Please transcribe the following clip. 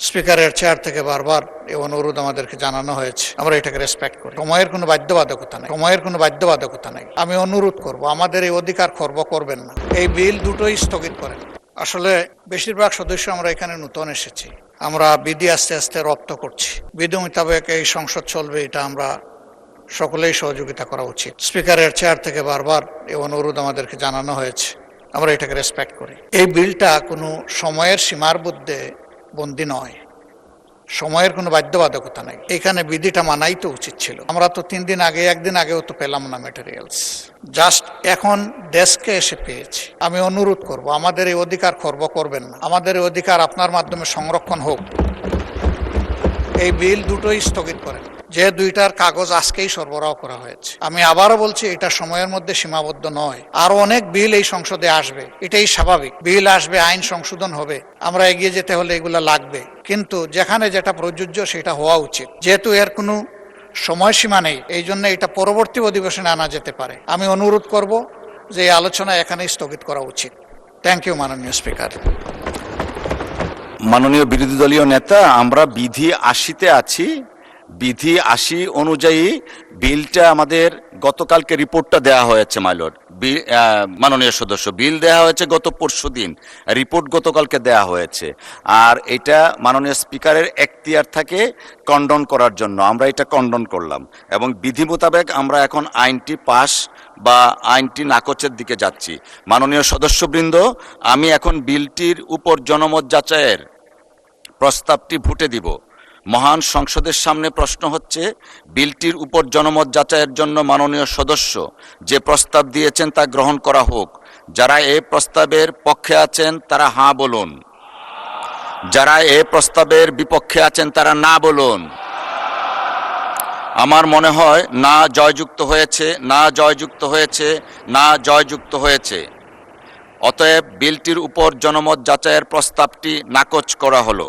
স্পিকারের চেয়ার থেকে বারবার এই অনুরোধ আমাদেরকে জানানো হয়েছে, আমরা এটাকে রেসপেক্ট করি। সময়ের কোনো বাধ্যবাধকতা নেই। আমি অনুরোধ করব, আমাদের এই অধিকার খর্ব করবেন না, এই বিল দুটোই স্থগিত করেন। আসলে বেশিরভাগ সদস্য আমরা এখানে নতুন এসেছি, আমরা বিধি আস্তে আস্তে রপ্ত করছি, বিধি মোতাবেক এই সংসদ চলবে, এটা আমরা সকলেই সহযোগিতা করা উচিত। স্পিকারের চেয়ার থেকে বারবার এই অনুরোধ আমাদেরকে জানানো হয়েছে, আমরা এটাকে রেসপেক্ট করি। এই বিলটা কোনো সময়ের সীমার মধ্যে বন্দী নয়, সময়ের কোনো বাধ্যবাধকতা নেই। এখানে বিধিটা মানাই তো উচিত ছিল। আমরা তো 3 দিন আগে, 1 দিন আগেও তো পেলাম না ম্যাটেরিয়ালস, জাস্ট এখন ডেস্কে এসে পেয়েছি। আমি অনুরোধ করব, আমাদের এই অধিকার খর্ব করবেন না, আমাদের এই অধিকার আপনার মাধ্যমে সংরক্ষণ হোক। এই বিল দুটোই স্থগিত করেন, যে দুইটার কাগজ আজকেই সরবরাহ করা হয়েছে। আমি আবারও বলছি, এটা সময়ের মধ্যে সীমাবদ্ধ নয়, আরো অনেক বিল এই সংসদে আসবে, এটাই স্বাভাবিক। বিল আসবে, আইন সংশোধন হবে, আমরা এগিয়ে যেতে হলে এগুলো লাগবে, কিন্তু যেখানে যেটা প্রযোজ্য সেটা হওয়া উচিত। যেহেতু এর কোনো সময়সীমা নেই, এই জন্য এটা পরবর্তী অধিবেশনে আনা যেতে পারে। আমি অনুরোধ করব যে এই আলোচনা এখানেই স্থগিত করা উচিত। থ্যাংক ইউ মাননীয় স্পিকার। মাননীয় বিরোধী দলীয় নেতা, আমরা বিধি 80-তে আছি। বিধি 80 অনুযায়ী বিলটা আমাদের গতকালকে রিপোর্টটা দেওয়া হয়েছে মাইলর্ড। মাননীয় সদস্য, বিল দেওয়া হয়েছে গত পরশুদিন, রিপোর্ট গতকালকে দেওয়া হয়েছে। আর এটা মাননীয় স্পিকারের এখতিয়ার থাকে কন্ডন করার জন্য, আমরা এটা কন্ডন করলাম এবং বিধি মোতাবেক আমরা এখন আইনটি পাস বা আইনটি নাকচের দিকে যাচ্ছি। মাননীয় সদস্যবৃন্দ, আমি এখন বিলটির উপর জনমত যাচাইয়ের প্রস্তাবটি ভোটে দিব। মহান সংসদের সামনে প্রশ্ন হচ্ছে, বিলটির উপর জনমত যাচাইয়ের জন্য মাননীয় সদস্য যে প্রস্তাব দিয়েছেন তা গ্রহণ করা হোক। যারা এই প্রস্তাবের পক্ষে আছেন তারা হাঁ বলুন, যারা এই প্রস্তাবের বিপক্ষে আছেন তারা না বলুন। আমার মনে হয় না জয়যুক্ত হয়েছে, না জয়যুক্ত হয়েছে, না জয়যুক্ত হয়েছে। অতএব বিলটির উপর জনমত যাচাইয়ের প্রস্তাবটি নাকচ করা হলো।